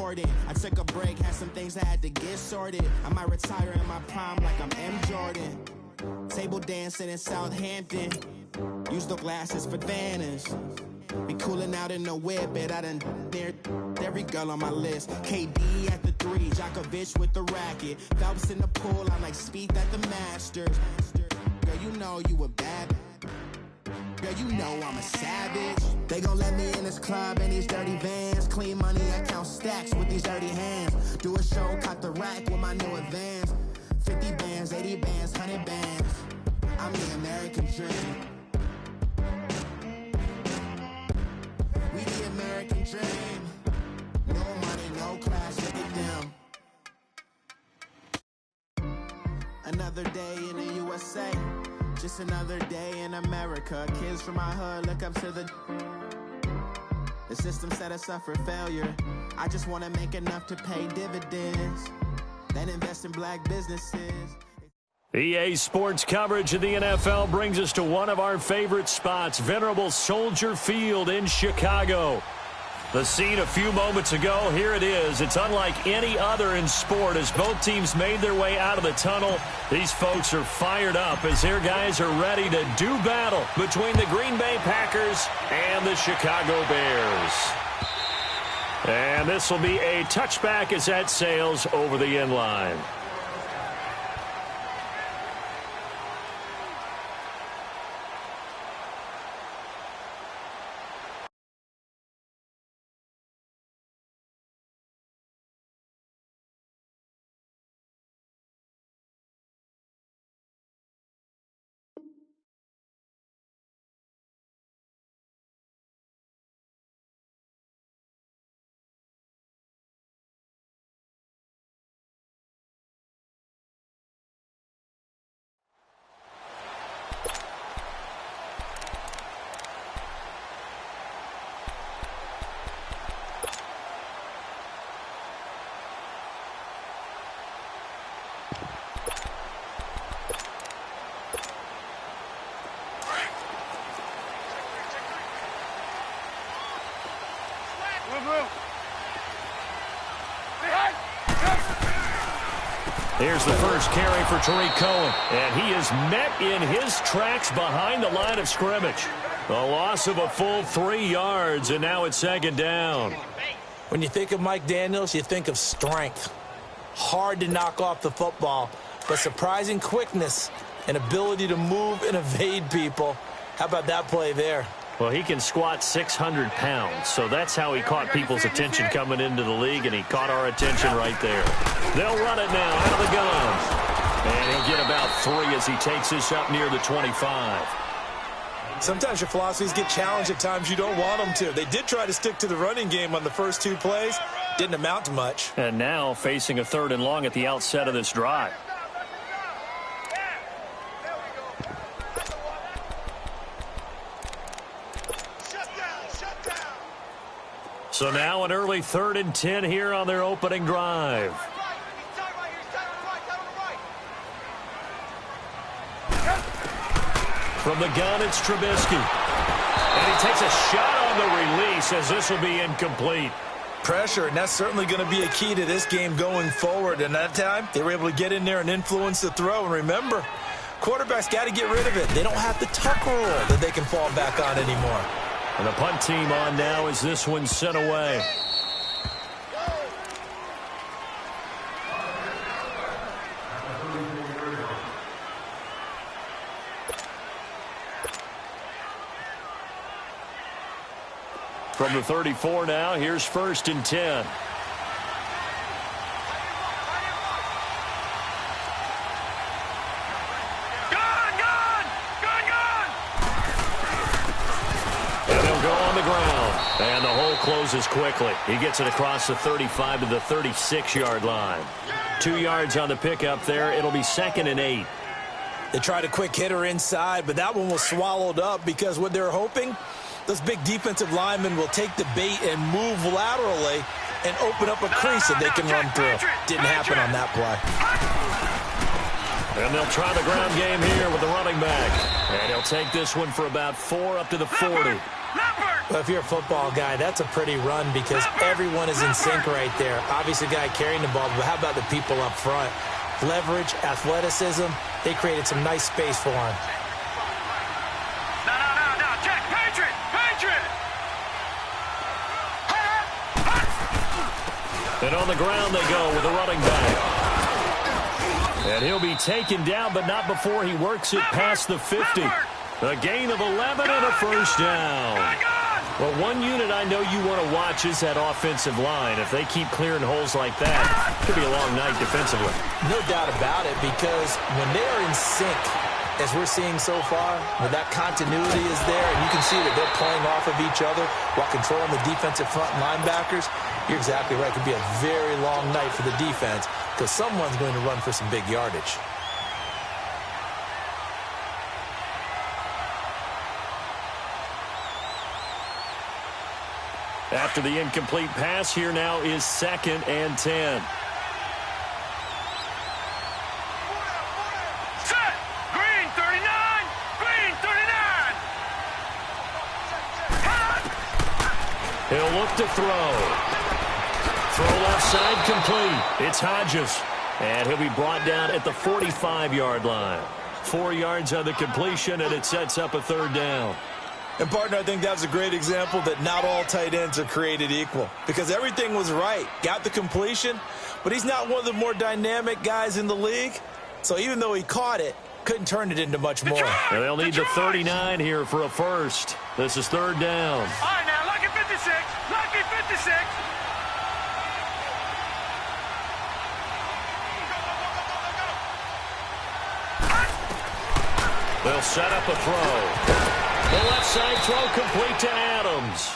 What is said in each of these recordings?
important. I took a break, had some things I had to get sorted. I might retire in my prime like I'm M. Jordan. Table dancing in Southampton. Use the glasses for Vanish. Be cooling out in the whip, but I done there every girl on my list. KD at the 3, Djokovic with the racket. Phelps in the pool, I'm like Speed at the Masters. Girl, you know you a bad. Girl, you know I'm a savage. They gon' let me in this club in these dirty vans. Clean money, I count stacks with these dirty hands. Do a show, caught the rack with my new advance. 50 bands, 80 bands, 100 bands. I'm the American dream. We the American dream. No money, no class, look at them. Another day in the USA. Just another day in America. Kids from my hood look up to the system set us up for failure. I just want to make enough to pay dividends, then invest in black businesses. EA Sports coverage of the NFL brings us to one of our favorite spots, venerable Soldier Field in Chicago. The scene a few moments ago, here it is. It's unlike any other in sport as both teams made their way out of the tunnel. These folks are fired up as their guys are ready to do battle between the Green Bay Packers and the Chicago Bears. And this will be a touchback as that sails over the end line. Here's the first carry for Tariq Cohen, and he is met in his tracks behind the line of scrimmage. A loss of a full 3 yards, and now it's second down. When you think of Mike Daniels, you think of strength. Hard to knock off the football, but surprising quickness and ability to move and evade people. How about that play there? Well, he can squat 600 pounds, so that's how he caught people's attention coming into the league, and he caught our attention right there. They'll run it now out of the gun. And he'll get about 3 as he takes this up near the 25. Sometimes your philosophies get challenged at times you don't want them to. They did try to stick to the running game on the first 2 plays. Didn't amount to much. And now facing a 3rd and long at the outset of this drive. So now an early 3rd and 10 here on their opening drive. From the gun, it's Trubisky. And he takes a shot on the release as this will be incomplete. Pressure, and that's certainly going to be a key to this game going forward. And that time, they were able to get in there and influence the throw. And remember, quarterbacks got to get rid of it. They don't have the tuck rule that they can fall back on anymore. And the punt team on now as this one's sent away. From the 34 now, here's 1st and 10. And the hole closes quickly. He gets it across the 35 to the 36-yard line. 2 yards on the pickup there. It'll be 2nd and 8. They tried a quick hitter inside, but that one was swallowed up because what they're hoping, those big defensive linemen will take the bait and move laterally and open up a crease that they can run through. Didn't happen on that play. And they'll try the ground game here with the running back. And he'll take this one for about 4 up to the 40. Well, if you're a football guy, that's a pretty run because everyone is in sync right there. Obviously, the guy carrying the ball, but how about the people up front? Leverage, athleticism, they created some nice space for him. No, check, Patriot! And on the ground they go with a running back. And he'll be taken down, but not before he works it past the 50. A gain of 11 and a first down. Well, one unit I know you want to watch is that offensive line. If they keep clearing holes like that, it could be a long night defensively. No doubt about it, because when they are in sync, as we're seeing so far, when that continuity is there, and you can see that they're playing off of each other while controlling the defensive front linebackers, you're exactly right. It could be a very long night for the defense because someone's going to run for some big yardage. After the incomplete pass, here now is 2nd and 10. Set! Green 39! Green 39! He'll look to throw. Throw left side complete. It's Hodges. And he'll be brought down at the 45-yard line. 4 yards on the completion, and it sets up a 3rd down. And, partner, I think that was a great example that not all tight ends are created equal because everything was right. Got the completion, but he's not one of the more dynamic guys in the league. So even though he caught it, couldn't turn it into much more. And they'll need the 39 here for a first. This is 3rd down. All right, now, lucky 56. Lucky 56. They'll set up a throw. The left side throw complete to Adams.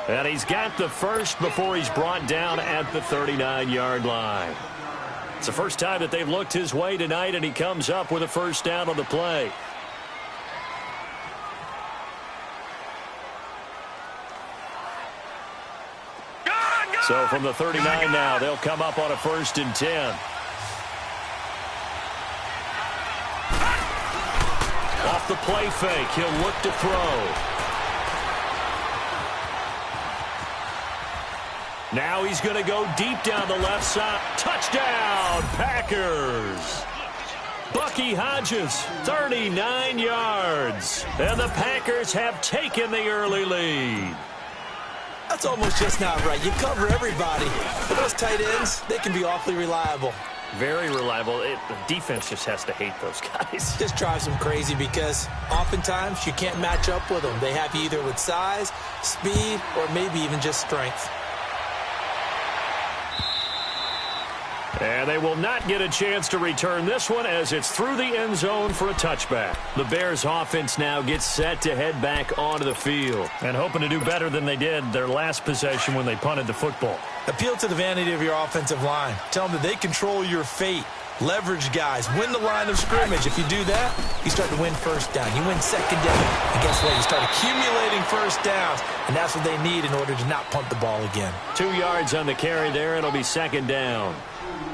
And he's got the first before he's brought down at the 39-yard line. It's the first time that they've looked his way tonight, and he comes up with a first down on the play. So from the 39 now, they'll come up on a 1st and 10. Off the play fake, he'll look to throw. Now he's going to go deep down the left side. Touchdown, Packers. Bucky Hodges, 39 yards. And the Packers have taken the early lead. That's almost just not right. You cover everybody. But those tight ends, they can be awfully reliable. Very reliable. The defense just has to hate those guys. Just drives them crazy because oftentimes you can't match up with them. They have you either with size, speed, or maybe even just strength. And they will not get a chance to return this one as it's through the end zone for a touchback. The Bears offense now gets set to head back onto the field and hoping to do better than they did their last possession when they punted the football. Appeal to the vanity of your offensive line. Tell them that they control your fate. Leverage guys. Win the line of scrimmage. If you do that, you start to win first down. You win 2nd down. And guess what? You start accumulating first downs. And that's what they need in order to not punt the ball again. 2 yards on the carry there. It'll be 2nd down.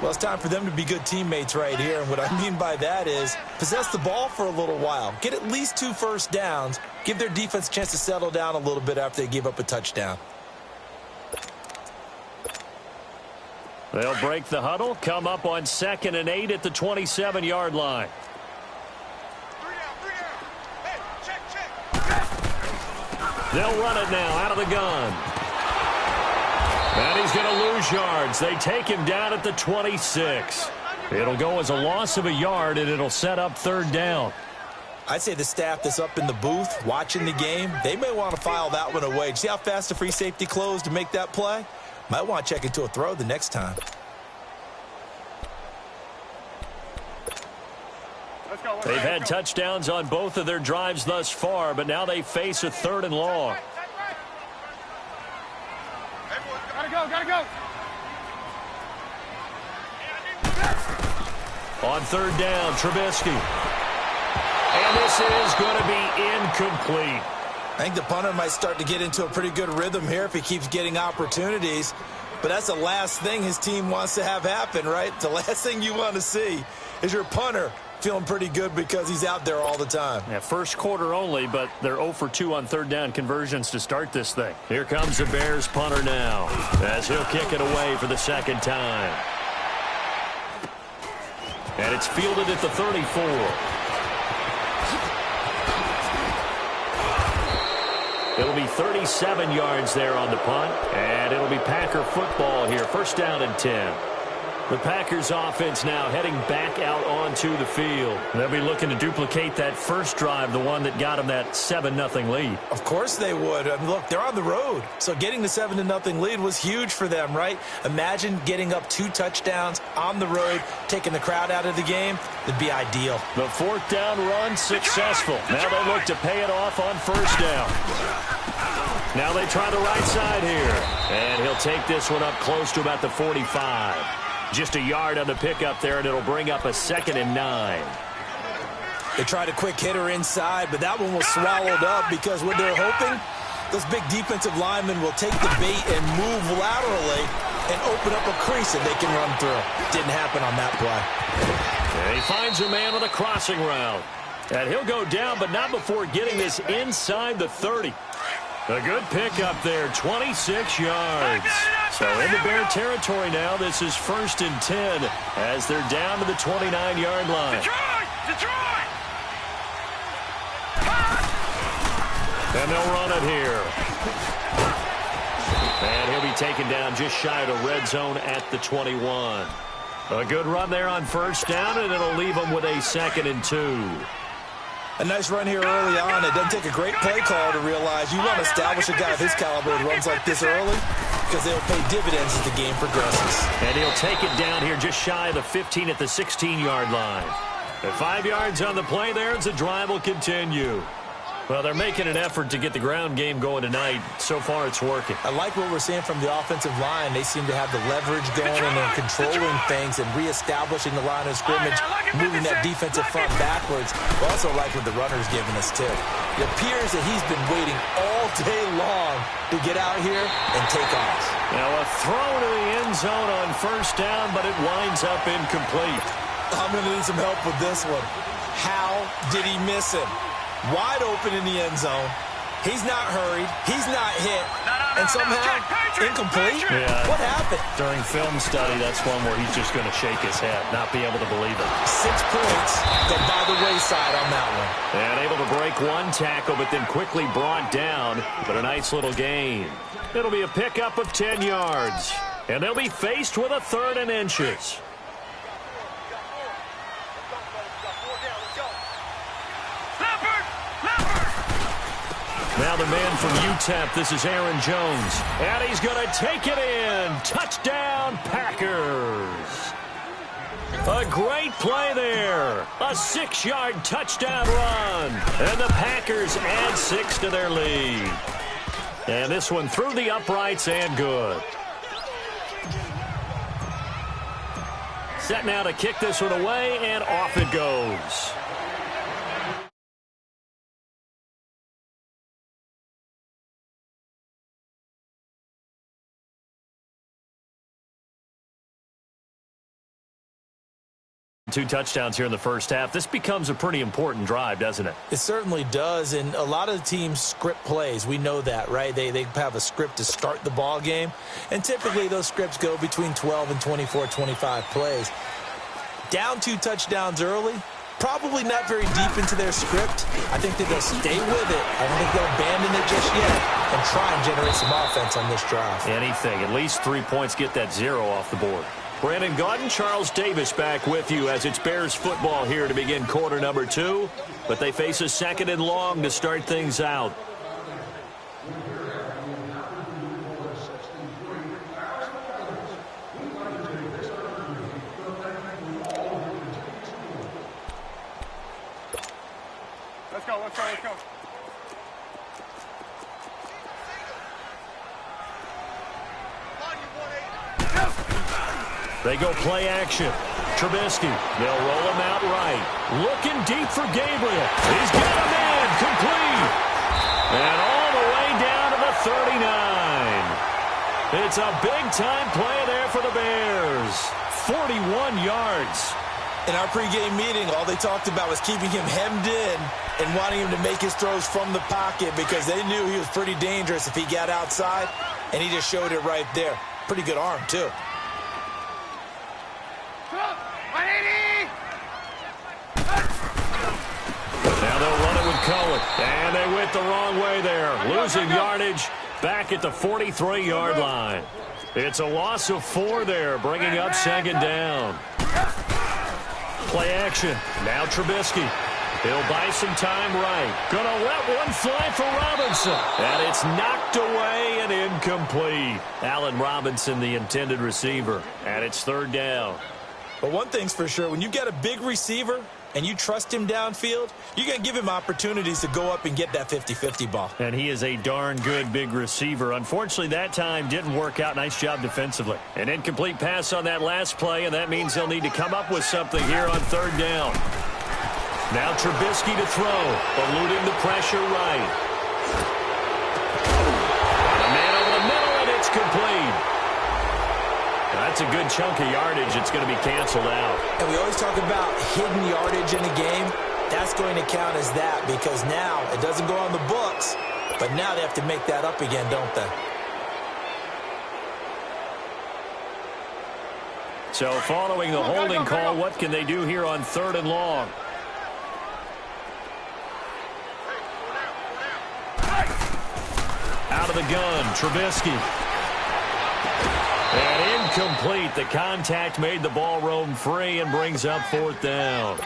Well, it's time for them to be good teammates right here. And what I mean by that is possess the ball for a little while. Get at least 2 first downs. Give their defense a chance to settle down a little bit after they give up a touchdown. They'll break the huddle, come up on 2nd and 8 at the 27-yard line. Hey, check. They'll run it now out of the gun. And he's going to lose yards. They take him down at the 26. It'll go as a loss of a yard, and it'll set up 3rd down. I'd say the staff that's up in the booth watching the game, they may want to file that one away. See how fast the free safety closed to make that play? Might want to check into a throw the next time. They've had touchdowns on both of their drives thus far, but now they face a 3rd and long. Gotta go. On 3rd down, Trubisky. And this is going to be incomplete. I think the punter might start to get into a pretty good rhythm here if he keeps getting opportunities. But that's the last thing his team wants to have happen, right? The last thing you want to see is your punter Feeling pretty good because he's out there all the time. Yeah, first quarter only, but they're 0 for 2 on third down conversions to start this thing. Here comes the Bears punter now, as he'll kick it away for the second time. And it's fielded at the 34. It'll be 37 yards there on the punt, and it'll be Packer football here. First down and 10. The Packers offense now heading back out onto the field. They'll be looking to duplicate that first drive, the one that got them that 7-0 lead. Of course they would. I mean, look, they're on the road. So getting the 7-0 lead was huge for them, right? Imagine getting up 2 touchdowns on the road, taking the crowd out of the game. It'd be ideal. The fourth down run successful. Now they look to pay it off on first down. Now they try the right side here. And he'll take this one up close to about the 45. Just a yard on the pickup there, and it'll bring up a 2nd and 9. They tried a quick hitter inside, but that one was swallowed up because what they're hoping, those big defensive linemen will take the bait and move laterally and open up a crease that they can run through. Didn't happen on that play. And he finds a man with a crossing route. And he'll go down, but not before getting this inside the 30. A good pickup there, 26 yards. So into Bear territory now. This is 1st and 10 as they're down to the 29-yard line. Detroit! And they'll run it here. And he'll be taken down just shy of the red zone at the 21. A good run there on first down, and it'll leave them with a 2nd and 2. A nice run here early on. It doesn't take a great play call to realize you want to establish a guy of his caliber that runs like this early because they'll pay dividends as the game progresses. And he'll take it down here just shy of the 15 at the 16-yard line. At 5 yards on the play there, the drive will continue. Well, they're making an effort to get the ground game going tonight. So far, it's working. I like what we're seeing from the offensive line. They seem to have the leverage going and they're controlling things and reestablishing the line of scrimmage, moving that defensive front backwards. I also like what the runner's giving us, too. It appears that he's been waiting all day long to get out here and take off. Now, a throw to the end zone on first down, but it winds up incomplete. I'm going to need some help with this one. How did he miss him? Wide open in the end zone. He's not hurried. He's not hit. And somehow, incomplete? Yeah. What happened? During film study, that's one where he's just going to shake his head, not be able to believe it. 6 points go by the wayside on that one. And able to break one tackle, but then quickly brought down. But a nice little gain. It'll be a pickup of 10 yards. And they'll be faced with a 3rd and inches. Now the man from UTEP, this is Aaron Jones. And he's going to take it in. Touchdown, Packers. A great play there. A 6-yard touchdown run. And the Packers add 6 to their lead. And this one through the uprights and good. Set now to kick this one away, and off it goes. Two touchdowns here in the first half. This becomes a pretty important drive, doesn't it? It certainly does, and a lot of the teams script plays. We know that, right? They have a script to start the ball game, and typically those scripts go between 12 and 24, 25 plays. Down 2 touchdowns early, probably not very deep into their script. I think that they'll stay with it. I don't think they'll abandon it just yet and try and generate some offense on this drive. Anything. At least 3 points, get that 0 off the board. Brandon Gaudin, Charles Davis back with you as it's Bears football here to begin quarter number 2. But they face a 2nd and long to start things out. Let's go. They go play action. Trubisky, they'll roll him out right. Looking deep for Gabriel. He's got a man, complete. And all the way down to the 39. It's a big-time play there for the Bears. 41 yards. In our pregame meeting, all they talked about was keeping him hemmed in and wanting him to make his throws from the pocket because they knew he was pretty dangerous if he got outside, and he just showed it right there. Pretty good arm, too. 180! Now they'll run it with Cohen. And they went the wrong way there. Losing yardage back at the 43-yard line. It's a loss of 4 there, bringing up second down. Play action. Now Trubisky. He'll buy some time right. Gonna let one fly for Robinson. And it's knocked away and incomplete. Allen Robinson, the intended receiver. And it's third down. But one thing's for sure, when you get a big receiver and you trust him downfield, you're going to give him opportunities to go up and get that 50-50 ball. And he is a darn good big receiver. Unfortunately, that time didn't work out. Nice job defensively. An incomplete pass on that last play, and that means they'll need to come up with something here on third down. Now Trubisky to throw, eluding the pressure right. A man over the middle, and it's complete. That's a good chunk of yardage. It's going to be canceled out. And we always talk about hidden yardage in a game. That's going to count as that because now it doesn't go on the books, but now they have to make that up again, don't they? So following the holding call, what can they do here on third and long? Out of the gun, Trubisky. And incomplete. The contact made the ball roam free and brings up fourth down.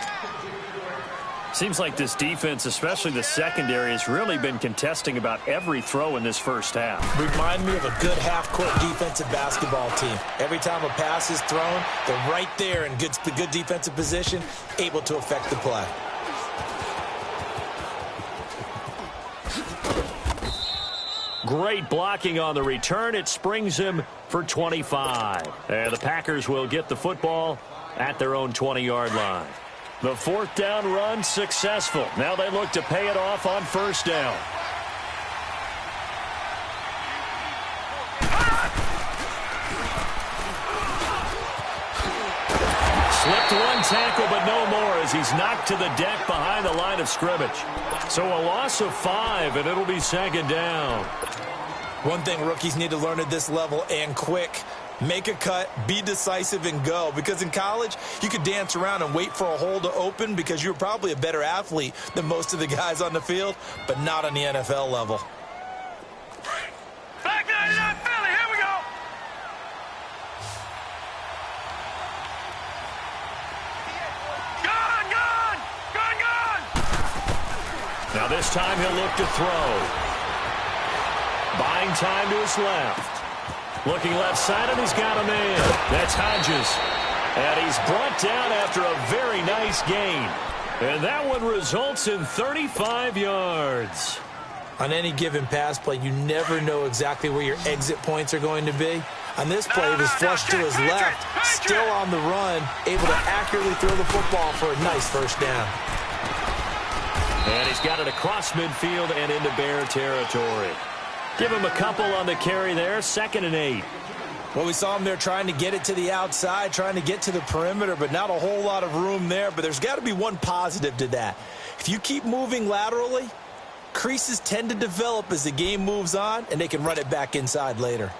Seems like this defense, especially the secondary, has really been contesting about every throw in this first half. Remind me of a good half-court defensive basketball team. Every time a pass is thrown, they're right there in good defensive position, able to affect the play. Great blocking on the return. It springs him for 25. And the Packers will get the football at their own 20-yard line. The fourth down run successful. Now they look to pay it off on first down. Slipped one tackle, but no more as he's knocked to the deck behind the line of scrimmage. So a loss of 5, and it'll be second down. One thing rookies need to learn at this level, and quick, make a cut, be decisive, and go. Because in college, you could dance around and wait for a hole to open because you're probably a better athlete than most of the guys on the field, but not on the NFL level. Back 99 Philly, here we go! Gone! Now this time he'll look to throw. Buying time to his left. Looking left side, and he's got a man. That's Hodges. And he's brought down after a very nice gain. And that one results in 35 yards. On any given pass play, you never know exactly where your exit points are going to be. On this play, it was flushed to his left, still on the run, able to accurately throw the football for a nice first down. And he's got it across midfield and into Bear territory. Give him a couple on the carry there, 2nd and 8. Well, we saw him there trying to get it to the outside, trying to get to the perimeter, but not a whole lot of room there. But there's got to be one positive to that. If you keep moving laterally, creases tend to develop as the game moves on, and they can run it back inside later.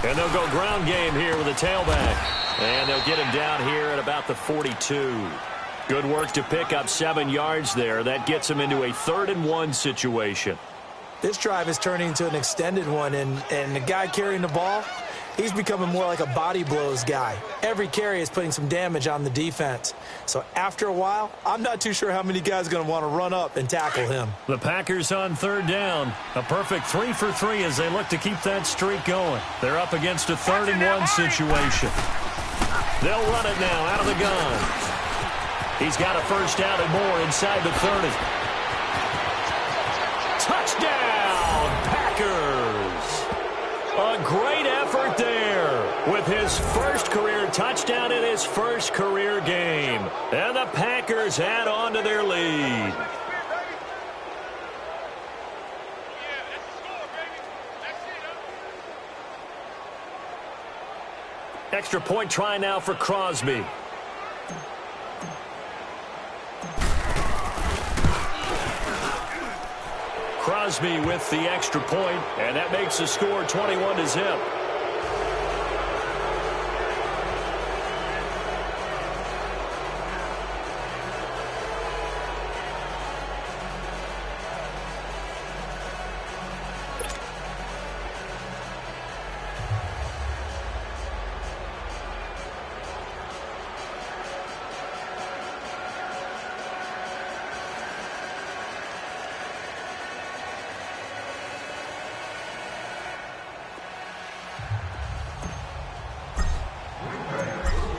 And they'll go ground game here with a tailback. And they'll get him down here at about the 42. Good work to pick up 7 yards there. That gets him into a 3rd-and-1 situation. This drive is turning into an extended one, and the guy carrying the ball, he's becoming more like a body blows guy. Every carry is putting some damage on the defense. So after a while, I'm not too sure how many guys are going to want to run up and tackle him. The Packers on 3rd down. A perfect 3 for 3 as they look to keep that streak going. They're up against a 3rd-and-1 situation. They'll run it now out of the gun. He's got a first down and more inside the 30. Touchdown, Packers! A great effort there with his first career touchdown in his first career game. And the Packers add on to their lead. Extra point try now for Crosby. Crosby with the extra point, and that makes the score 21-0.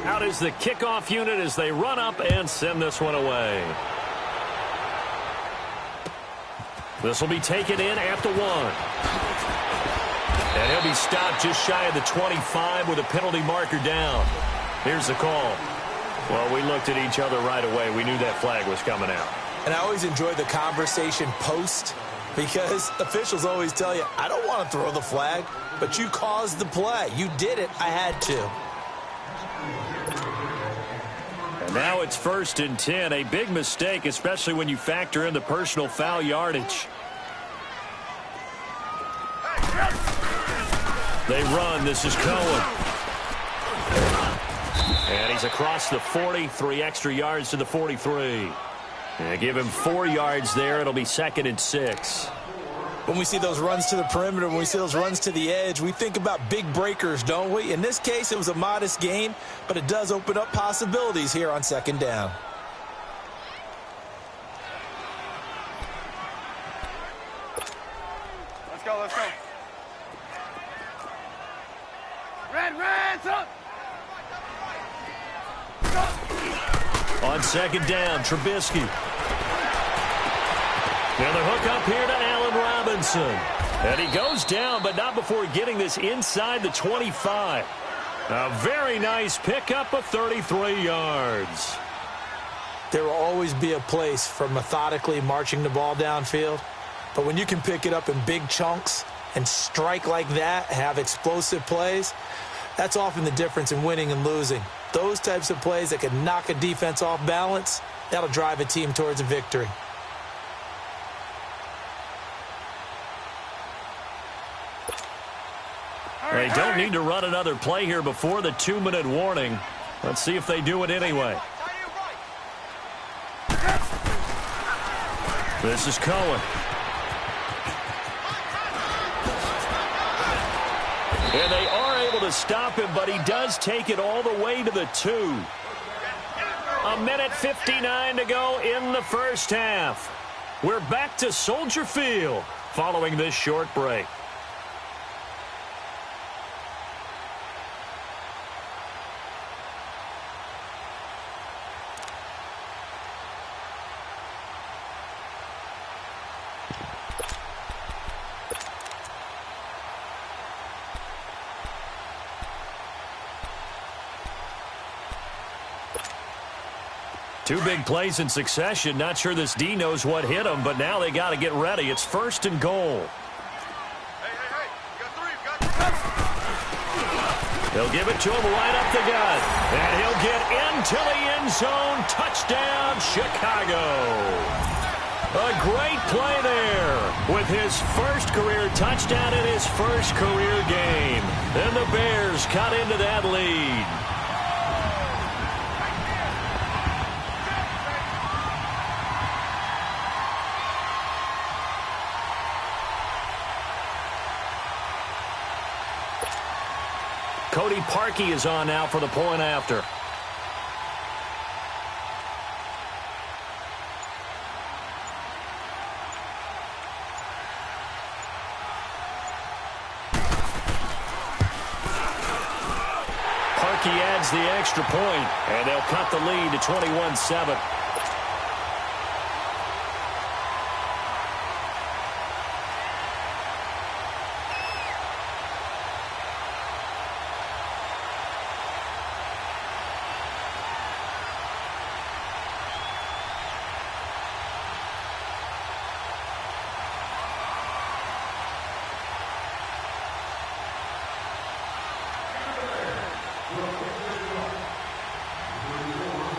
Out is the kickoff unit as they run up and send this one away. This will be taken in at the 1. And he'll be stopped just shy of the 25 with a penalty marker down. Here's the call. Well, we looked at each other right away. We knew that flag was coming out. And I always enjoy the conversation post because officials always tell you, I don't want to throw the flag, but you caused the play. You did it. I had to. Now it's 1st and 10, a big mistake, especially when you factor in the personal foul yardage. They run. This is Cohen. And he's across the 40, 3 extra yards to the 43. And give him 4 yards there. It'll be 2nd and 6. When we see those runs to the perimeter, when we see those runs to the edge, we think about big breakers, don't we? In this case, it was a modest gain, but it does open up possibilities here on 2nd down. Let's go, let's go. Red, up! On 2nd down, Trubisky. And the hook up here to Allen Robinson. And he goes down, but not before getting this inside the 25. A very nice pickup of 33 yards. There will always be a place for methodically marching the ball downfield. But when you can pick it up in big chunks and strike like that, have explosive plays, that's often the difference in winning and losing. Those types of plays that can knock a defense off balance, that'll drive a team towards a victory. They don't need to run another play here before the 2-minute warning. Let's see if they do it anyway. This is Cohen. And they are able to stop him, but he does take it all the way to the 2. 1:59 to go in the first half. We're back to Soldier Field following this short break. Two big plays in succession. Not sure this D knows what hit him, but now they got to get ready. It's 1st and goal. Hey. You got 3. You got 3. They'll give it to him right up the gut. And he'll get into the end zone. Touchdown, Chicago. A great play there with his first career touchdown in his first career game. And the Bears cut into that lead. Cody Parkey is on now for the point after. Parkey adds the extra point, and they'll cut the lead to 21-7.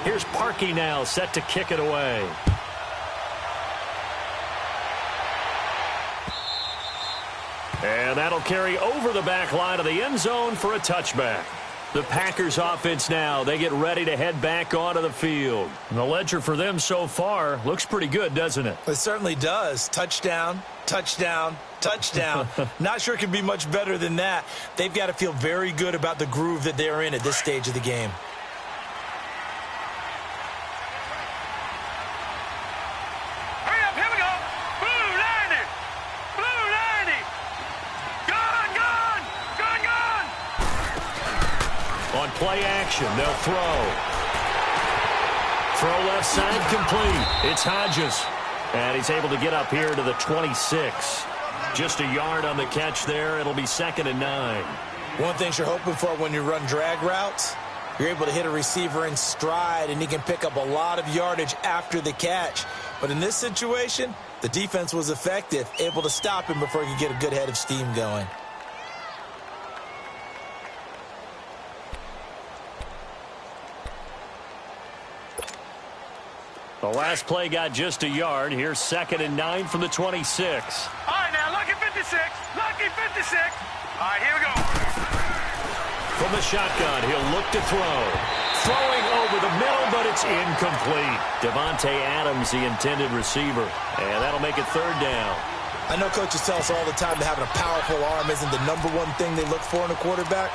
Here's Parkey now, set to kick it away. And that'll carry over the back line of the end zone for a touchback. The Packers offense now, they get ready to head back onto the field. And the ledger for them so far looks pretty good, doesn't it? It certainly does. Touchdown, touchdown, touchdown. Not sure it can be much better than that. They've got to feel very good about the groove that they're in at this stage of the game. Play action, they'll throw. Throw left side complete. It's Hodges. And he's able to get up here to the 26. Just a yard on the catch there. It'll be 2nd and 9. One thing you're hoping for when you run drag routes, you're able to hit a receiver in stride, and he can pick up a lot of yardage after the catch. But in this situation, the defense was effective, able to stop him before he could get a good head of steam going. The last play got just a yard. Here's 2nd and 9 from the 26. All right, now, lucky 56. Lucky 56. All right, here we go. From the shotgun, he'll look to throw. Throwing over the middle, but it's incomplete. Devontae Adams, the intended receiver. And that'll make it 3rd down. I know coaches tell us all the time that having a powerful arm isn't the #1 thing they look for in a quarterback.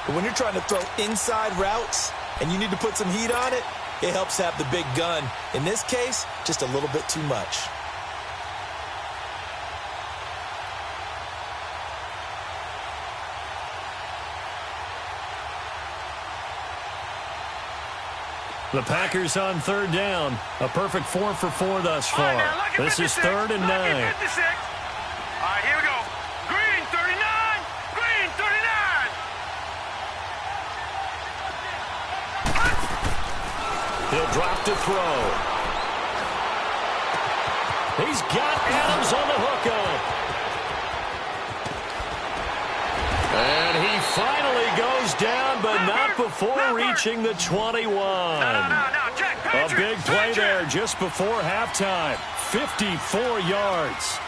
But when you're trying to throw inside routes and you need to put some heat on it, it helps have the big gun. In this case, just a little bit too much. The Packers on 3rd down. A perfect 4 for 4 thus far. This is 3rd and 9. All right, here we go. Green 39. Green 39. He'll drop to throw. He's got Adams on the hook on it. And he finally goes down, but not before reaching the 21. A big play there just before halftime. 54 yards.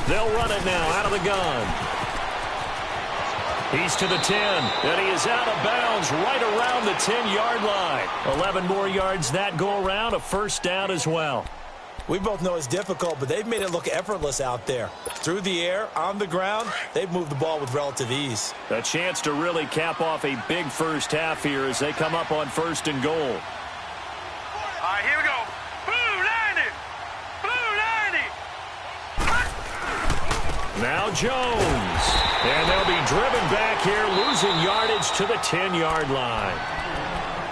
They'll run it now out of the gun. He's to the 10, and he is out of bounds right around the 10-yard line. 11 more yards that go around, a 1st down as well. We both know it's difficult, but they've made it look effortless out there. Through the air, on the ground, they've moved the ball with relative ease. A chance to really cap off a big first half here as they come up on 1st and goal. All right, here we go. Blue 90. Blue 90. Now Jones. And they'll be driven back here, losing yardage to the 10-yard line.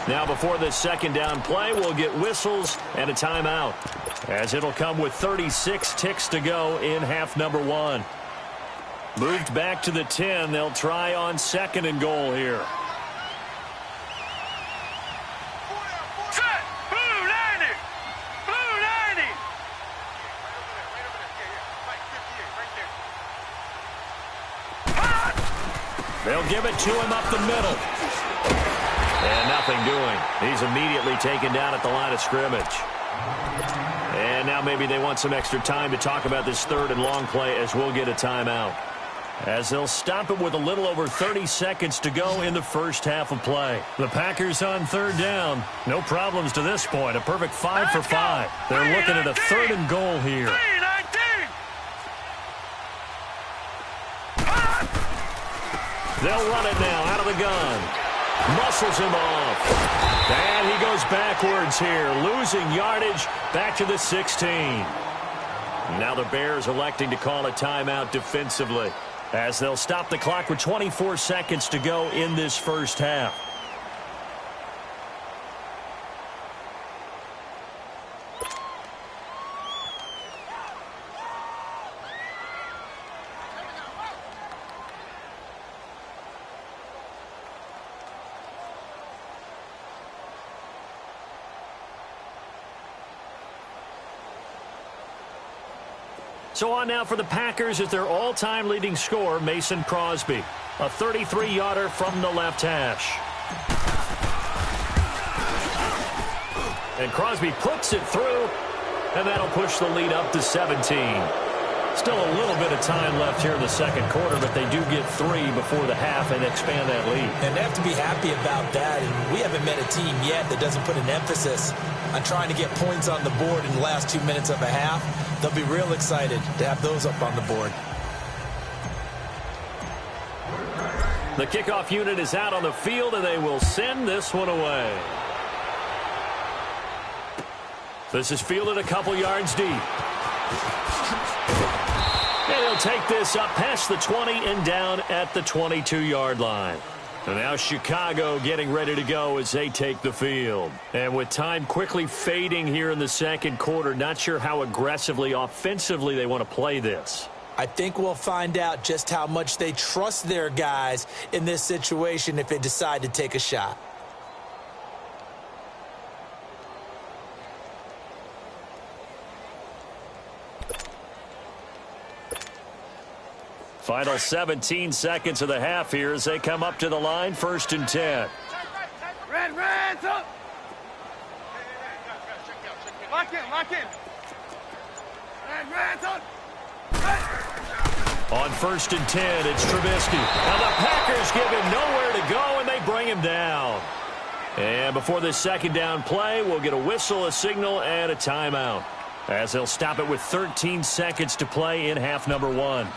Now before this 2nd down play, we'll get whistles and a timeout, as it'll come with 36 ticks to go in half number 1. Moved back to the 10. They'll try on 2nd and goal here. Set. Blue 90. Blue 90. They'll give it to him up the middle. And nothing doing. He's immediately taken down at the line of scrimmage. And now maybe they want some extra time to talk about this third and long play as we'll get a timeout. As they'll stop it with a little over 30 seconds to go in the first half of play. The Packers on third down. No problems to this point. A perfect 5 for 5. They're looking at a third and goal here. They'll run it now out of the gun. Muscles him off. And he goes backwards here, losing yardage back to the 16. Now the Bears electing to call a timeout defensively as they'll stop the clock with 24 seconds to go in this first half. So on now for the Packers is their all-time leading scorer, Mason Crosby. A 33-yarder from the left hash. And Crosby puts it through, and that'll push the lead up to 17. Still a little bit of time left here in the second quarter, but they do get 3 before the half and expand that lead. And they have to be happy about that. And we haven't met a team yet that doesn't put an emphasis on trying to get points on the board in the last 2 minutes of a half. They'll be real excited to have those up on the board. The kickoff unit is out on the field, and they will send this one away. This is fielded a couple yards deep. And he'll take this up past the 20 and down at the 22-yard line. And now Chicago getting ready to go as they take the field. And with time quickly fading here in the second quarter, not sure how aggressively, offensively they want to play this. I think we'll find out just how much they trust their guys in this situation if they decide to take a shot. Final 17 seconds of the half here as they come up to the line, 1st and 10. Red, up. Lock in. Red, up. On 1st and 10, it's Trubisky. Now the Packers give him nowhere to go, and they bring him down. And before this second down play, we'll get a whistle, a signal, and a timeout, as they'll stop it with 13 seconds to play in half number 1.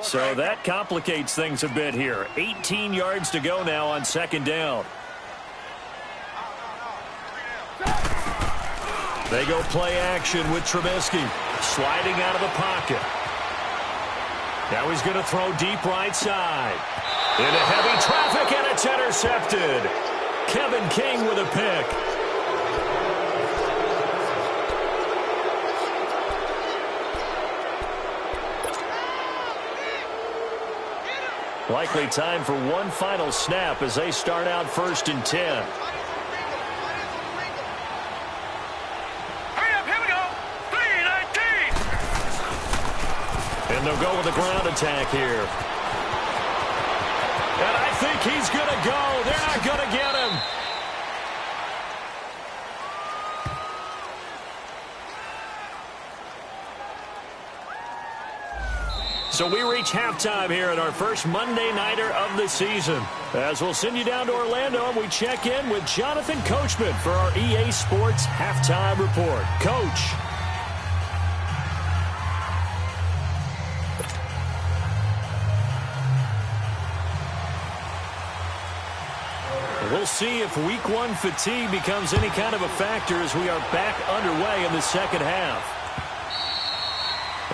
So that complicates things a bit here. 18 yards to go now on second down. They go play action with Trubisky, sliding out of the pocket. Now he's going to throw deep right side. Into heavy traffic, and it's intercepted. Kevin King with a pick. Likely time for one final snap as they start out 1st and 10. Hurry up, here we go. 3-19. And they'll go with a ground attack here. And I think he's going to go. They're not going to get him. So we reach halftime here at our first Monday Nighter of the season. As we'll send you down to Orlando, and we check in with Jonathan Coachman for our EA Sports Halftime Report. Coach. We'll see if Week 1 fatigue becomes any kind of a factor as we are back underway in the second half.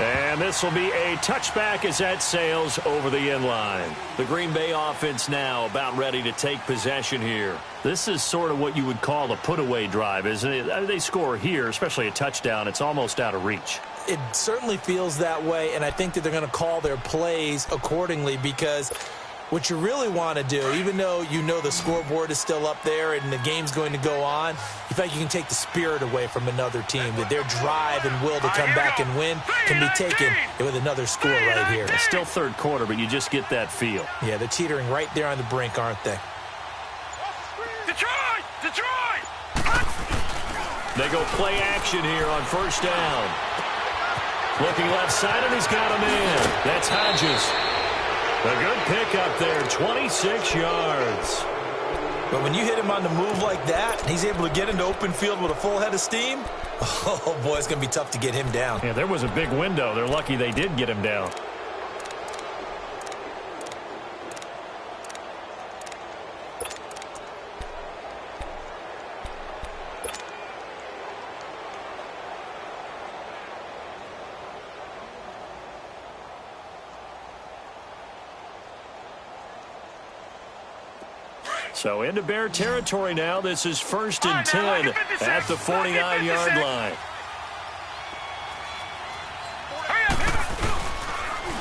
And this will be a touchback as that sails over the end line. The Green Bay offense now about ready to take possession here. This is sort of what you would call a put-away drive, isn't it? They score here, especially a touchdown. It's almost out of reach. It certainly feels that way, and I think that they're going to call their plays accordingly because what you really want to do, even though you know the scoreboard is still up there and the game's going to go on, you feel like you can take the spirit away from another team, that their drive and will to come back and win can be taken with another score right here. It's still third quarter, but you just get that feel. Yeah, they're teetering right there on the brink, aren't they? Detroit! Detroit! They go play action here on first down. Looking left side, and he's got a man. That's Hodges. A good pickup there, 26 yards. But when you hit him on the move like that, he's able to get into open field with a full head of steam, oh, boy, it's going to be tough to get him down. Yeah, there was a big window. They're lucky they did get him down. So into Bear territory now. This is 1st and 10 at the 49-yard line.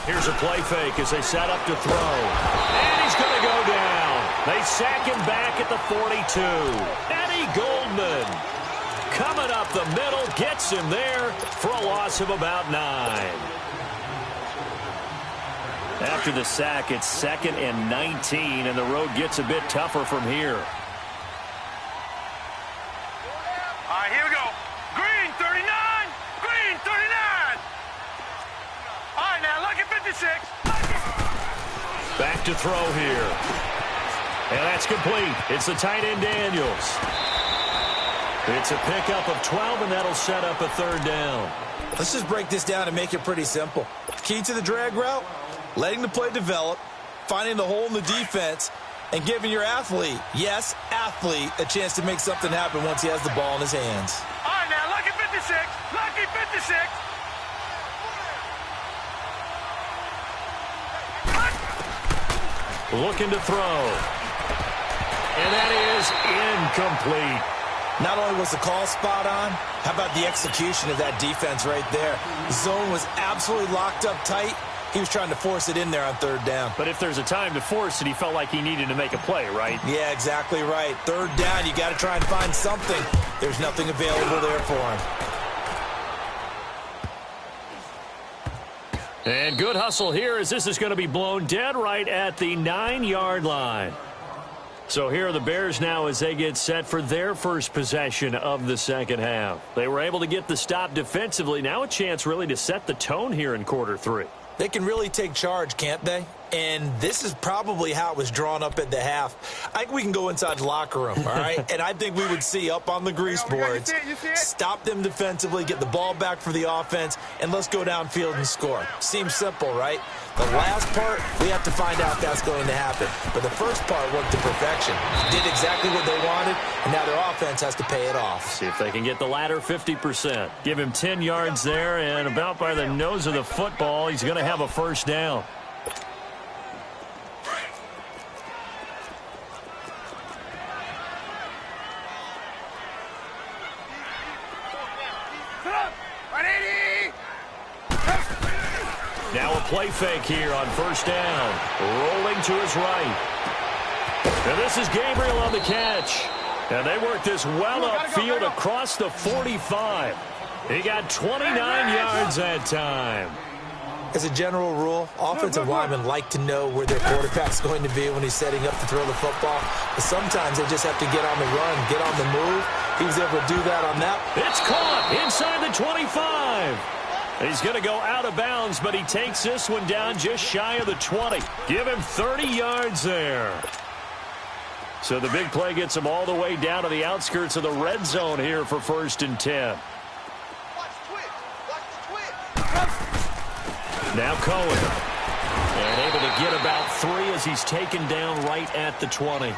Here's a play fake as they set up to throw. And he's going to go down. They sack him back at the 42. Eddie Goldman coming up the middle, gets him there for a loss of about 9. After the sack, it's 2nd and 19, and the road gets a bit tougher from here. All right, here we go. Green, 39. Green, 39. All right, now, lucky 56. Back to throw here. And that's complete. It's the tight end Daniels. It's a pickup of 12, and that'll set up a 3rd down. Let's just break this down and make it pretty simple. Key to the drag route, letting the play develop, finding the hole in the defense, and giving your athlete, yes, athlete, a chance to make something happen once he has the ball in his hands. All right, now, lucky 56. Lucky 56. Looking to throw. And that is incomplete. Not only was the call spot on, how about the execution of that defense right there? The zone was absolutely locked up tight. He was trying to force it in there on 3rd down. But if there's a time to force it, he felt like he needed to make a play, right? Yeah, exactly right. 3rd down, you got to try and find something. There's nothing available there for him. And good hustle here as this is going to be blown dead right at the 9-yard line. So here are the Bears now as they get set for their first possession of the second half. They were able to get the stop defensively. Now a chance really to set the tone here in quarter 3. They can really take charge, can't they? And this is probably how it was drawn up at the half. I think we can go inside the locker room, all right? And I think we would see up on the grease boards, stop them defensively, get the ball back for the offense, and let's go downfield and score. Seems simple, right? The last part, we have to find out if that's going to happen. But the first part worked to perfection. Did exactly what they wanted, and now their offense has to pay it off. See if they can get the latter 50%. Give him 10 yards there, and about by the nose of the football, he's going to have a 1st down. Now a play fake here on 1st down. Rolling to his right. And this is Gabriel on the catch. And they work this well upfield across the 45. He got 29 yards that time. As a general rule, offensive linemen like to know where their quarterback's going to be when he's setting up to throw the football. But sometimes they just have to get on the run, get on the move. He was able to do that on that. It's caught inside the 25. He's going to go out of bounds, but he takes this one down just shy of the 20. Give him 30 yards there. So the big play gets him all the way down to the outskirts of the red zone here for 1st and 10. Now Cohen. And able to get about 3 as he's taken down right at the 20.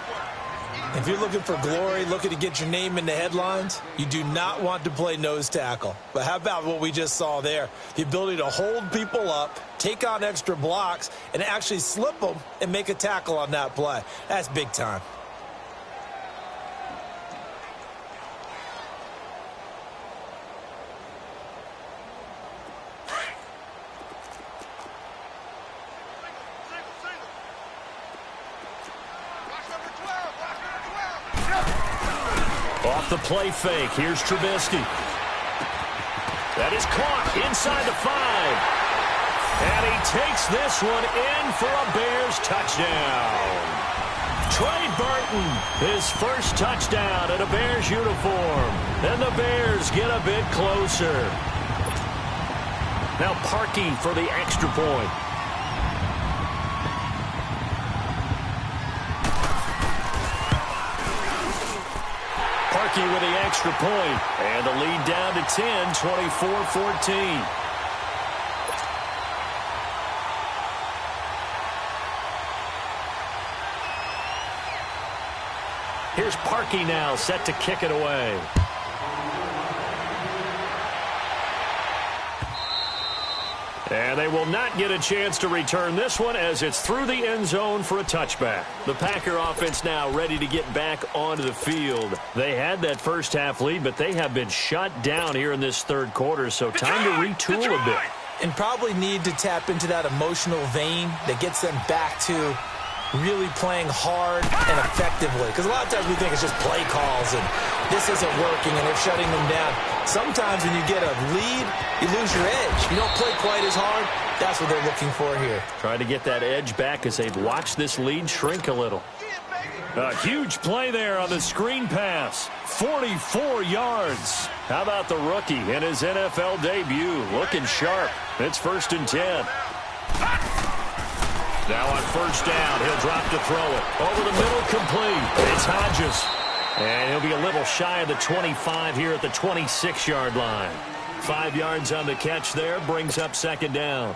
If you're looking for glory, looking to get your name in the headlines, you do not want to play nose tackle. But how about what we just saw there? The ability to hold people up, take on extra blocks, and actually slip them and make a tackle on that play. That's big time. Off the play fake, here's Trubisky. That is caught inside the 5. And he takes this one in for a Bears touchdown. Trey Burton, his first touchdown in a Bears uniform. And the Bears get a bit closer. Now Parkey for the extra point. Parkey with the extra point. And the lead down to 10, 24-14. Here's Parkey now, set to kick it away. And they will not get a chance to return this one as it's through the end zone for a touchback. The Packer offense now ready to get back onto the field. They had that first half lead, but they have been shut down here in this third quarter, so time to retool a bit. And probably need to tap into that emotional vein that gets them back to really playing hard and effectively. Because a lot of times we think it's just play calls and this isn't working and they're shutting them down. Sometimes when you get a lead, you lose your edge. You don't play quite as hard. That's what they're looking for here. Trying to get that edge back as they've watched this lead shrink a little. A huge play there on the screen pass. 44 yards. How about the rookie in his NFL debut? Looking sharp. It's 1st and 10. Now on first down, he'll drop to throw it. Over the middle, complete. It's Hodges. And he'll be a little shy of the 25 here at the 26-yard line. 5 yards on the catch there, brings up 2nd down.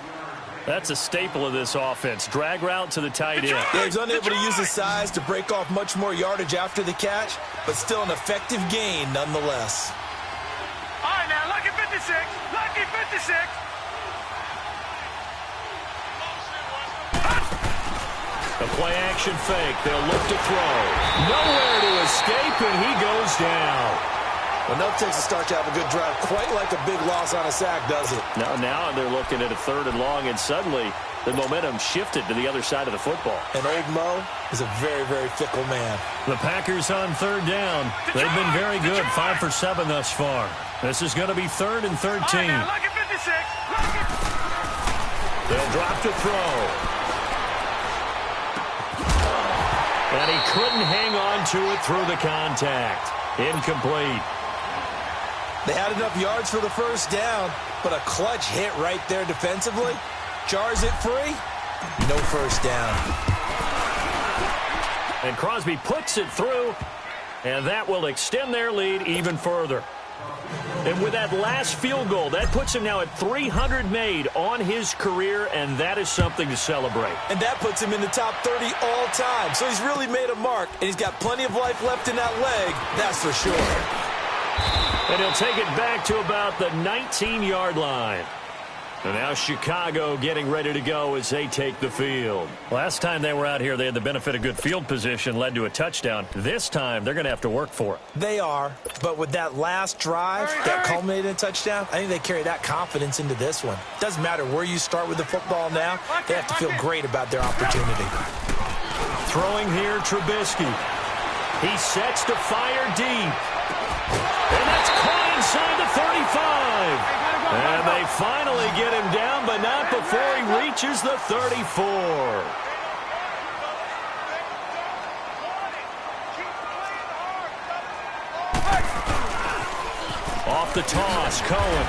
That's a staple of this offense. Drag route to the tight end. Yeah, he's unable to use his size to break off much more yardage after the catch, but still an effective gain nonetheless. All right, now, lucky 56. Lucky 56. A play-action fake. They'll look to throw. Nowhere to escape, and he goes down. Enough takes a start to have a good drive. Quite like a big loss on a sack, does it? Now they're looking at a 3rd and long, and suddenly the momentum shifted to the other side of the football. And old Mo is a very, very fickle man. The Packers on 3rd down. They've been very good, 5 for 7 thus far. This is going to be 3rd and 13. All right, now, lucky 56. Lucky. They'll drop to throw. And he couldn't hang on to it through the contact. Incomplete. They had enough yards for the first down, but a clutch hit right there defensively. Jars it free. No first down. And Crosby puts it through, and that will extend their lead even further. And with that last field goal, that puts him now at 300 made on his career, and that is something to celebrate. And that puts him in the top 30 all time. So he's really made a mark, and he's got plenty of life left in that leg, that's for sure. And he'll take it back to about the 19-yard line. And now Chicago getting ready to go as they take the field. Last time they were out here, they had the benefit of good field position, led to a touchdown. This time, they're going to have to work for it. They are, but with that last drive that culminated in a touchdown, I think they carry that confidence into this one. Doesn't matter where you start with the football now, they have to feel great about their opportunity. Throwing here, Trubisky. He sets to fire deep. And that's caught inside the 35. And they finally get him down, but not before he reaches the 34. Off the toss, Cohen.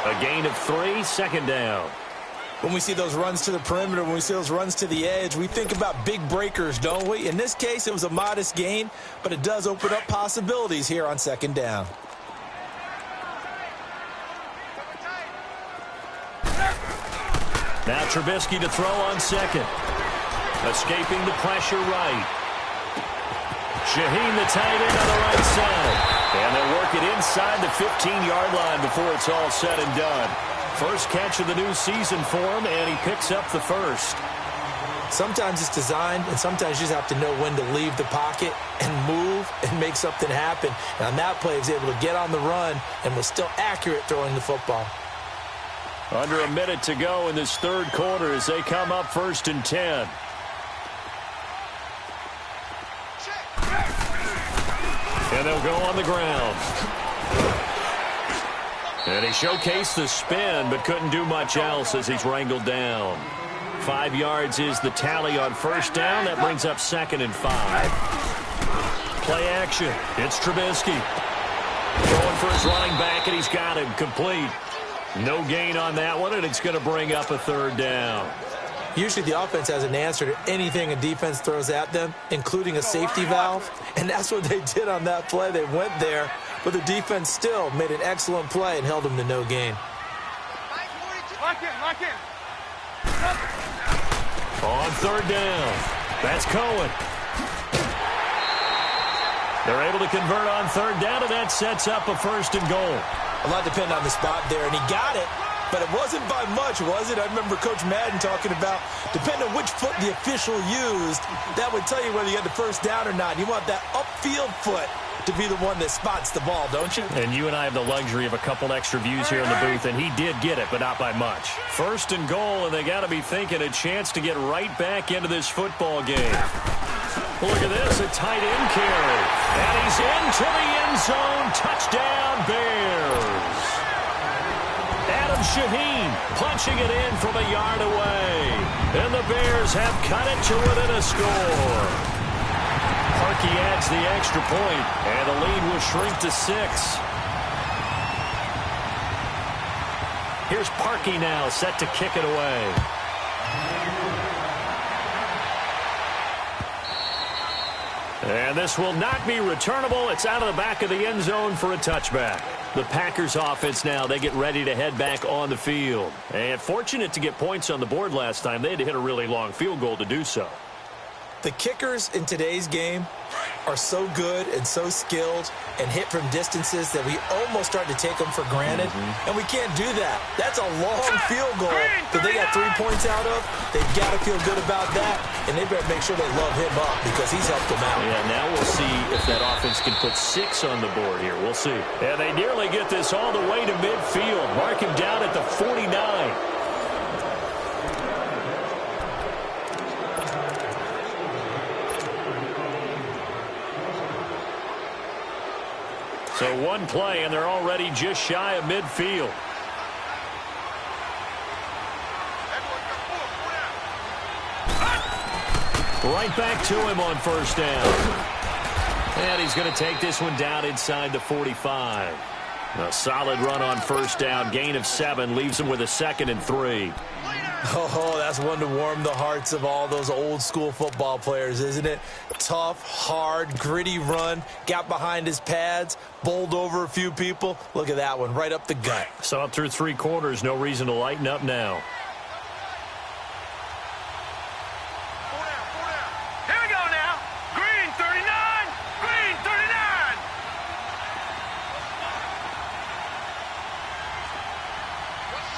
A gain of 3, 2nd down. When we see those runs to the perimeter, when we see those runs to the edge, we think about big breakers, don't we? In this case, it was a modest gain, but it does open up possibilities here on 2nd down. Now Trubisky to throw on 2nd. Escaping the pressure right. Shaheen, the tight end, on the right side. And they'll work it inside the 15-yard line before it's all said and done. First catch of the new season for him, and he picks up the first. Sometimes it's designed, and sometimes you just have to know when to leave the pocket and move and make something happen. And on that play, he was able to get on the run and was still accurate throwing the football. Under a minute to go in this 3rd quarter as they come up 1st and 10. And they'll go on the ground. And he showcased the spin, but couldn't do much else as he's wrangled down. 5 yards is the tally on first down. That brings up 2nd and 5. Play action. It's Trubisky. Going for his running back, and he's got him complete. No gain on that one, and it's going to bring up a 3rd down. Usually the offense has an answer to anything a defense throws at them, including a safety valve. And that's what they did on that play. They went there, but the defense still made an excellent play and held them to no gain. Lock in. On 3rd down, that's Cohen. They're able to convert on 3rd down, and that sets up a 1st and goal. A lot depended on the spot there, and he got it, but it wasn't by much, was it? I remember Coach Madden talking about, depending on which foot the official used, that would tell you whether you had the 1st down or not. You want that upfield foot to be the one that spots the ball, don't you? And you and I have the luxury of a couple extra views here in the booth, and he did get it, but not by much. 1st and goal, and they got to be thinking a chance to get right back into this football game. Look at this, a tight end carry. And he's into the end zone. Touchdown, Bears. Adam Shaheen punching it in from a yard away. And the Bears have cut it to within a score. Parkey adds the extra point, and the lead will shrink to 6. Here's Parkey now, set to kick it away. And this will not be returnable. It's out of the back of the end zone for a touchback. The Packers offense now, they get ready to head back on the field. And fortunate to get points on the board last time. They had to hit a really long field goal to do so. The kickers in today's game are so good and so skilled and hit from distances that we almost start to take them for granted. And we can't do that. That's a long field goal that they got 3 points out of. They've got to feel good about that, and they better make sure they love him up because he's helped them out. Yeah, now we'll see if that offense can put 6 on the board here. We'll see. And they nearly get this all the way to midfield. Mark him down at the 49. So one play, and they're already just shy of midfield. Right back to him on 1st down. And he's going to take this one down inside the 45. A solid run on 1st down. Gain of 7 leaves him with a 2nd and 3. Oh, that's one to warm the hearts of all those old school football players, isn't it? Tough, hard, gritty run. Got behind his pads, bowled over a few people. Look at that one, right up the gut. So up through 3 quarters, no reason to lighten up now. Here we go now. Green 39. Green 39.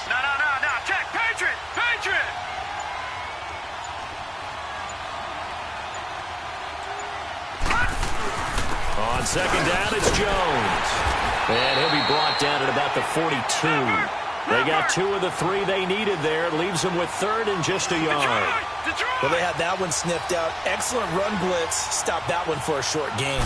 No. Check. Patriot. On 2nd down, it's Jones. And he'll be brought down at about the 42. They got 2 of the 3 they needed there. Leaves them with 3rd and just a yard. Well, they had that one sniffed out. Excellent run blitz. Stop that one for a short gain.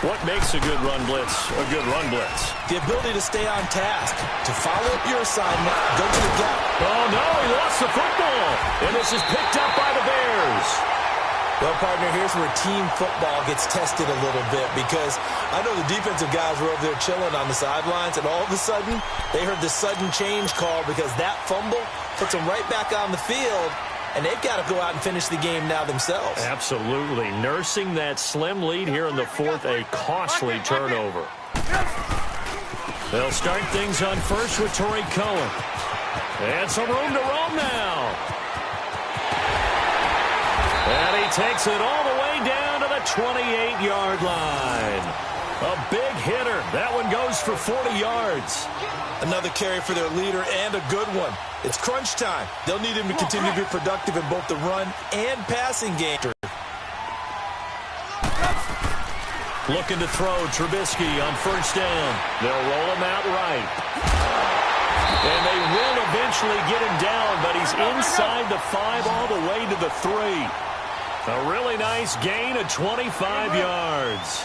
What makes a good run blitz a good run blitz? The ability to stay on task, to follow up your assignment, go to the gap. Oh, no, he lost the football. And this is picked up by the Bears. Well, partner, here's where team football gets tested a little bit because I know the defensive guys were over there chilling on the sidelines, and all of a sudden, they heard the sudden change call because that fumble puts them right back on the field, and they've got to go out and finish the game now themselves. Absolutely. Nursing that slim lead here in the 4th, a costly turnover. They'll start things on 1st with Torrey Cohen. And some room to roam now. And he takes it all the way down to the 28-yard line. A big hitter. That one goes for 40 yards. Another carry for their leader and a good one. It's crunch time. They'll need him to continue to be productive in both the run and passing game. Looking to throw Trubisky on 1st down. They'll roll him out right. And they will eventually get him down, but he's inside the 5 all the way to the 3. A really nice gain of 25 yards.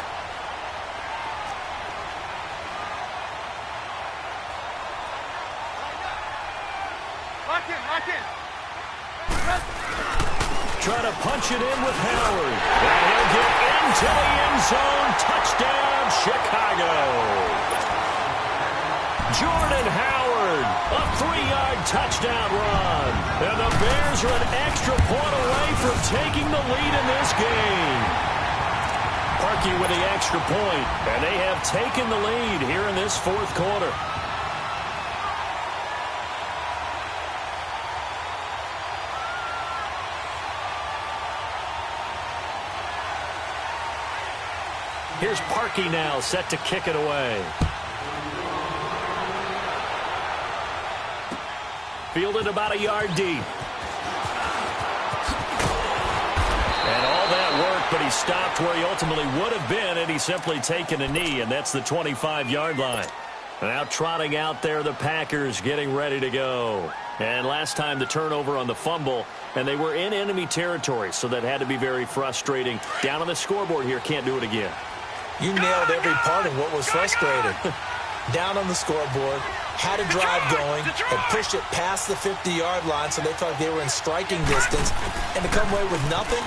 try to punch it in with Howard. And he'll get into the end zone. Touchdown, Chicago. Jordan Howard, a 3-yard touchdown run. And the Bears are an extra point away from taking the lead in this game. Parkey with the extra point, and they have taken the lead here in this fourth quarter. Here's Parkey now, set to kick it away. Fielded about a yard deep. And all that work, but he stopped where he ultimately would have been had he simply taken a knee, and that's the 25-yard line. Now trotting out there, the Packers getting ready to go. And last time the turnover on the fumble, and they were in enemy territory, so that had to be very frustrating. Down on the scoreboard here, can't do it again. You nailed every part of what was frustrating. Down on the scoreboard, had a drive going, and pushed it past the 50-yard line so they felt like they were in striking distance. And to come away with nothing,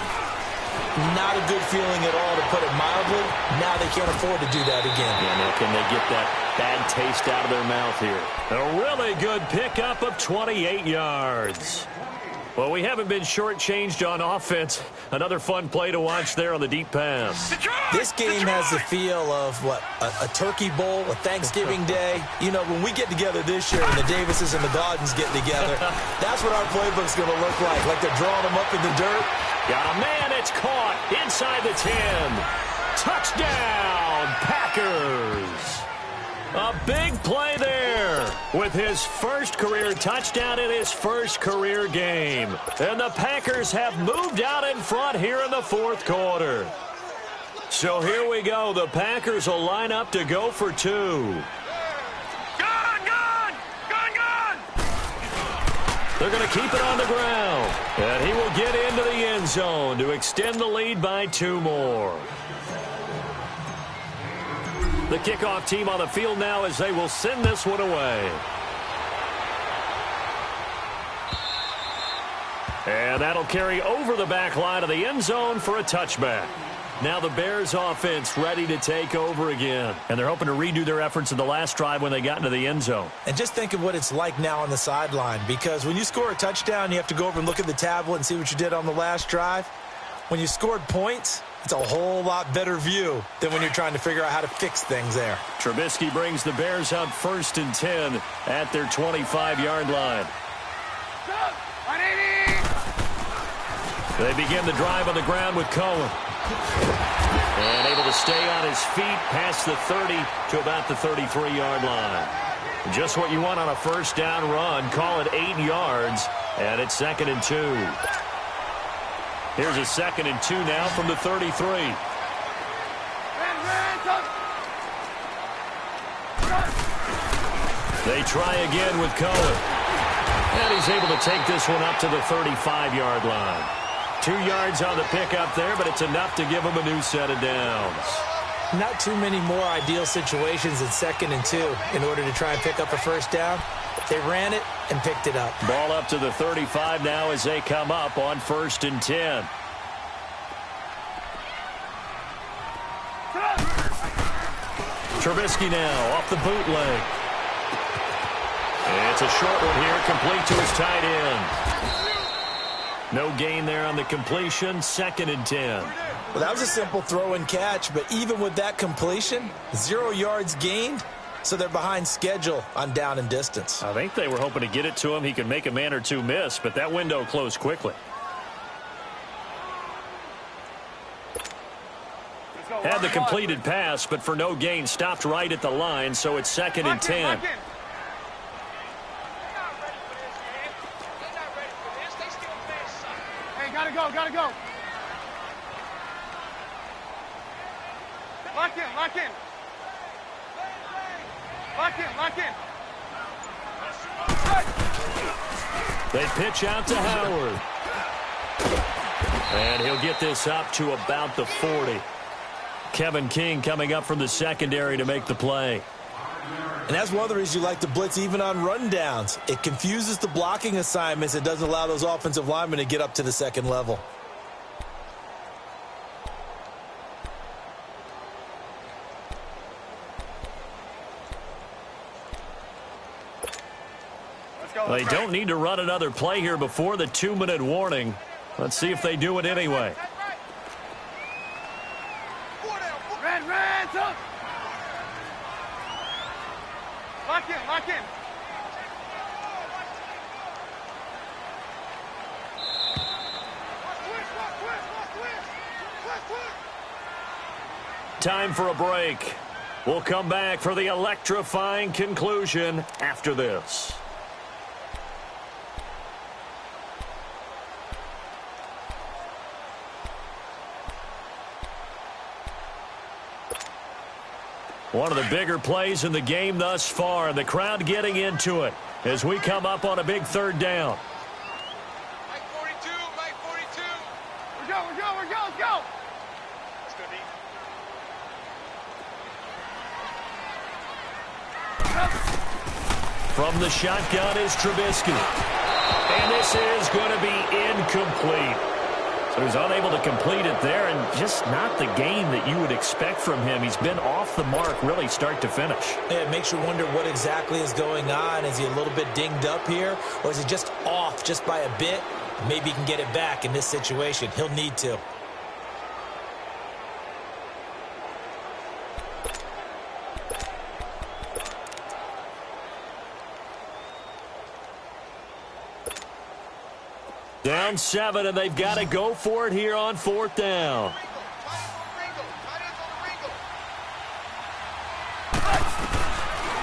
not a good feeling at all, to put it mildly. Now they can't afford to do that again. Yeah, now can they get that bad taste out of their mouth here? A really good pickup of 28 yards. Well, we haven't been shortchanged on offense. Another fun play to watch there on the deep pass. This game has the feel of, what, a turkey bowl, a Thanksgiving day. You know, when we get together this year and the Davises and the Gaudens get together, that's what our playbook's going to look like they're drawing them up in the dirt. Got a man, it's caught inside the 10. Touchdown, Packers. A big play there with his first career touchdown in his first career game. And the Packers have moved out in front here in the fourth quarter. So here we go. The Packers will line up to go for two. Gun! They're going to keep it on the ground. And he will get into the end zone to extend the lead by 2 more. The kickoff team on the field now as they will send this one away. And that'll carry over the back line of the end zone for a touchback. Now the Bears offense ready to take over again. And they're hoping to redo their efforts in the last drive when they got into the end zone. And just think of what it's like now on the sideline, because when you score a touchdown, you have to go over and look at the tablet and see what you did on the last drive. When you scored points, it's a whole lot better view than when you're trying to figure out how to fix things there. Trubisky brings the Bears out 1st and 10 at their 25-yard line. They begin the drive on the ground with Cohen. And able to stay on his feet past the 30 to about the 33-yard line. Just what you want on a first down run. Call it 8 yards, and it's 2nd and 2. Here's a 2nd and 2 now from the 33. They try again with Cohen. And he's able to take this one up to the 35-yard line. 2 yards on the pickup there, but it's enough to give him a new set of downs. Not too many more ideal situations at 2nd and 2 in order to try and pick up a first down. They ran it and picked it up. Ball up to the 35 now as they come up on 1st and 10. Trubisky now off the bootleg. It's a short one here, complete to his tight end. No gain there on the completion, 2nd and 10. Well, that was a simple throw and catch, but even with that completion, 0 yards gained, so they're behind schedule on down and distance. I think they were hoping to get it to him. He could make a man or two miss, but that window closed quickly. Had the completed pass, but for no gain, stopped right at the line, so it's 2nd and 10. Gotta go. Lock in. They pitch out to Howard. And he'll get this up to about the 40. Kevin King coming up from the secondary to make the play. And that's one of the reasons you like to blitz even on rundowns. It confuses the blocking assignments. It doesn't allow those offensive linemen to get up to the second level. Well, they don't need to run another play here before the 2-minute warning. Let's see if they do it anyway. Red, up. Lock in. Time for a break. We'll come back for the electrifying conclusion after this. One of the bigger plays in the game thus far, and the crowd getting into it as we come up on a big third down. Mike 42. We're go. Let's go. Let's go, D. From the shotgun is Trubisky. And this is going to be incomplete. So he's unable to complete it there, and just not the game that you would expect from him. He's been off the mark really start to finish. Yeah, it makes you wonder what exactly is going on. Is he a little bit dinged up here, or is he just off just by a bit? Maybe he can get it back in this situation. He'll need to. Down 7, and they've got to go for it here on 4th down.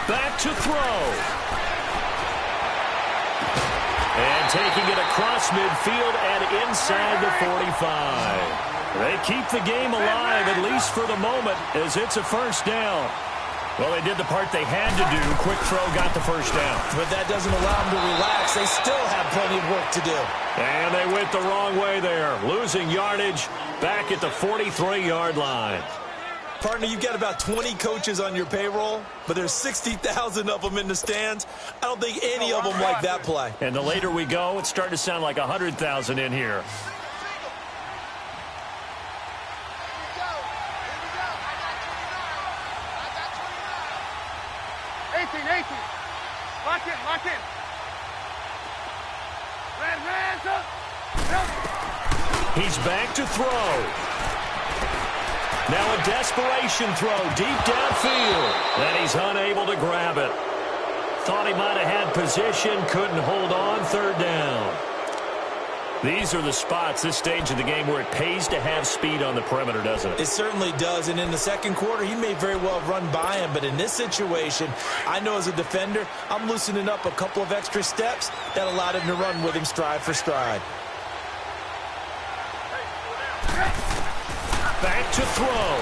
Back to throw. And taking it across midfield and inside the 45. They keep the game alive, at least for the moment, as it's a first down. Well, they did the part they had to do. Quick throw got the first down. But that doesn't allow them to relax. They still have plenty of work to do. And they went the wrong way there. Losing yardage back at the 43-yard line. Partner, you've got about 20 coaches on your payroll, but there's 60,000 of them in the stands. I don't think any of them like that play. And the later we go, it's starting to sound like 100,000 in here. 18. Lock in. Red, up. He's back to throw. Now a desperation throw deep downfield. And he's unable to grab it. Thought he might have had position, couldn't hold on, 3rd down. These are the spots, this stage of the game, where it pays to have speed on the perimeter, doesn't it? It certainly does, and in the second quarter, he may very well run by him, but in this situation, I know as a defender, I'm loosening up a couple of extra steps that allowed him to run with him stride for stride. Back to throw.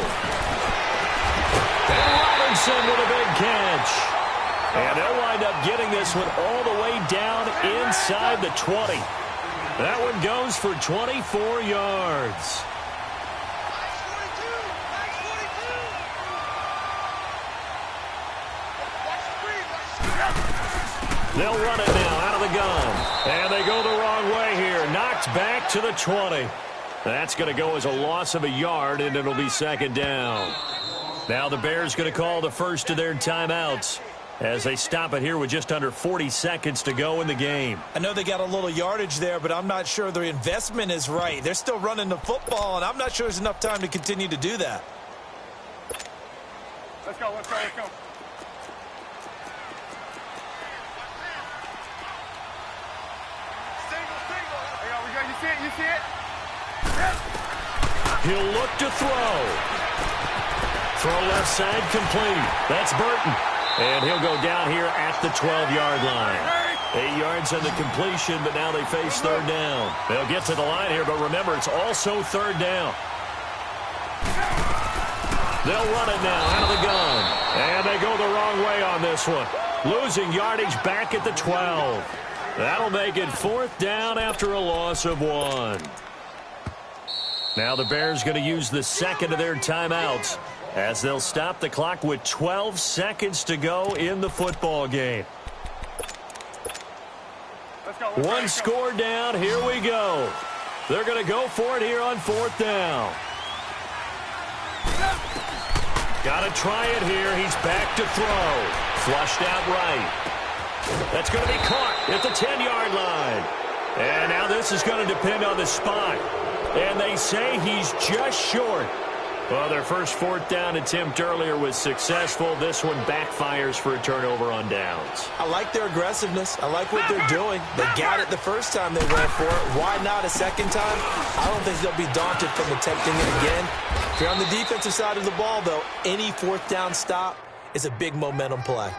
And Robinson with a big catch. And they'll wind up getting this one all the way down inside the 20. That one goes for 24 yards. They'll run it now out of the gun. And they go the wrong way here. Knocked back to the 20. That's going to go as a loss of a yard, and it'll be 2nd down. Now the Bears going to call the first of their timeouts as they stop it here with just under 40 seconds to go in the game. I know they got a little yardage there, but I'm not sure their investment is right. They're still running the football, and I'm not sure there's enough time to continue to do that. Let's go. Single. You see it? He'll look to throw. Throw left side complete. That's Burton. And he'll go down here at the 12-yard line. 8 yards on the completion, but now they face 3rd down. They'll get to the line here, but remember, it's also 3rd down. They'll run it now out of the gun. And they go the wrong way on this one. Losing yardage back at the 12. That'll make it 4th down after a loss of 1. Now the Bears going to use the second of their timeouts as they'll stop the clock with 12 seconds to go in the football game. One score down. Here we go. They're going to go for it here on 4th down. Got to try it here. He's back to throw. Flushed out right. That's going to be caught at the 10-yard line. And now this is going to depend on the spot. And they say he's just short. Well, their first fourth down attempt earlier was successful. This one backfires for a turnover on downs. I like their aggressiveness. I like what they're doing. They got it the first time they went for it. Why not a second time? I don't think they'll be daunted from attempting it again. If you're on the defensive side of the ball, though, any fourth down stop is a big momentum play.